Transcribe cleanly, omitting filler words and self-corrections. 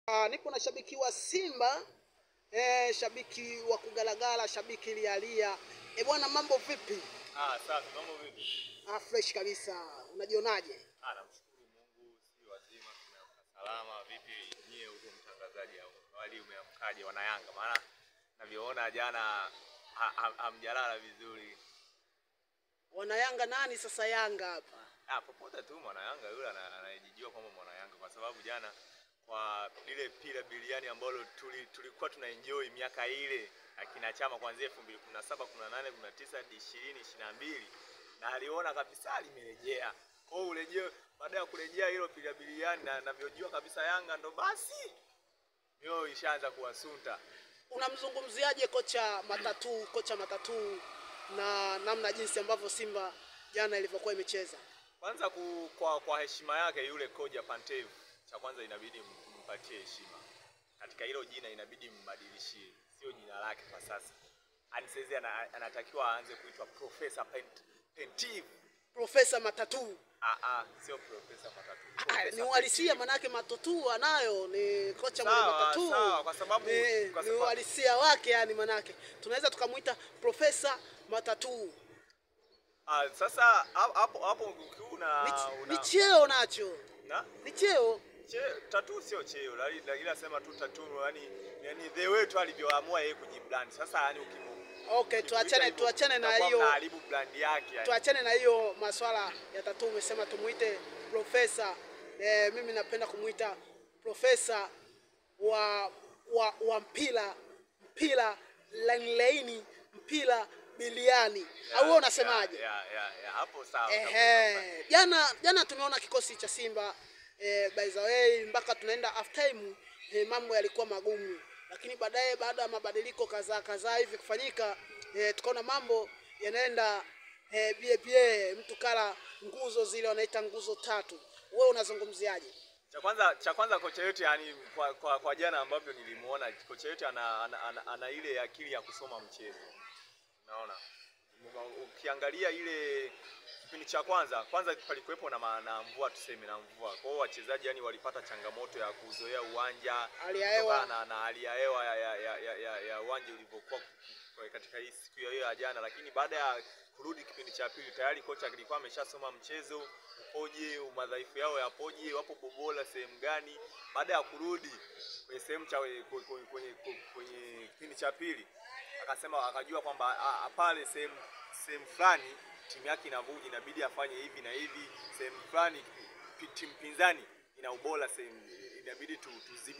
Nipo na shabiki wa Simba, shabiki wa kugalagala, shabiki lialia. Bwana, mambo vipi? Safi, mambo vipi? Fresh kabisa. Unajionaje? Namshukuru Mungu, si wazima, tumeamka salama. Vipi nyie huko mtangazaji hao? Wali umeamkaje wana Yanga? Maana navyoona jana hamjalala vizuri. Wana Yanga nani sasa Yanga hapa? Popote tu mwana Yanga yule anajijua kama mwana Yanga, kwa sababu jana kwa ile pila biliani ambalo tulikuwa tunaenjoy miaka ile akina Chama kuanzia 2017, 18, 19 hadi 20, 22 na aliona kabisa limerejea. Kwa hiyo urejeo, baada ya kurejea hilo pila biliani na navyojua kabisa Yanga ndo basi mioyo ishaanza kuwasunta. Unamzungumziaje kocha Matatu na namna jinsi ambavyo Simba jana ilivyokuwa imecheza? Kwanza kwa heshima yake yule koja Pantev, cha kwanza inabidi mpatie heshima. Katika hilo jina inabidi mbadilishie, sio jina lake kwa sasa. Anisezi anatakiwa aanze kuitwa Professor Pantev. Professor Matatu. Sio Professor Matatu. Ni uhalisia, manake Matatu anayo, ni kocha mwenye Matatu. Sawa, kwa sababu ni uhalisia wake, yani manake tunaweza tukamuita Professor Matatu. Sasa hapo ukiuna ni cheo nacho. Na? Ni cheo. Tatu sio cheo, ila sema tu Tatu, yani the way tu alivyoamua yeye kujibrand. Sasa yani okay, tuachane na hiyo. Haribu brand yake yani. Tuachane na hiyo maswala ya Tatu. Umesema tumuite profesa. Mimi napenda kumuita profesa wa mpira laini, mpira biliani. Au wewe unasemaje? Hapo sawa. Jana tumeona kikosi cha Simba, by the way, mpaka tunaenda half time, mambo yalikuwa magumu, lakini baadaye, baada ya mabadiliko kadhaa hivi kufanyika, tukaona mambo yanaenda mtu kala nguzo zile wanaita nguzo tatu. Wewe unazungumziaje? Cha kwanza kocha yetu, yani kwa jana ambavyo nilimuona kocha yetu ana ile akili ya kusoma mchezo. Unaona? Ukiangalia ile kipindi cha kwanza palikuwepo na mvua, tuseme na mvua. Kwa hiyo wachezaji yani walipata changamoto ya kuzoea uwanja, kutokana na hali ya hewa ya uwanja ulivyokuwa katika hii siku hiyo ya jana. Lakini baada ya kurudi kipindi cha pili, tayari kocha alikuwa ameshasoma mchezo upoje, madhaifu yao yapoje, wapo bobola sehemu gani. Baada ya kurudi kwenye sehemu kwenye kipindi cha pili, akajua kwamba pale sehemu fulani timu yake inavuja, inabidi afanye hivi na hivi. Sehemu fulani timu pinzani ina ubora, sehemu inabidi tuzidi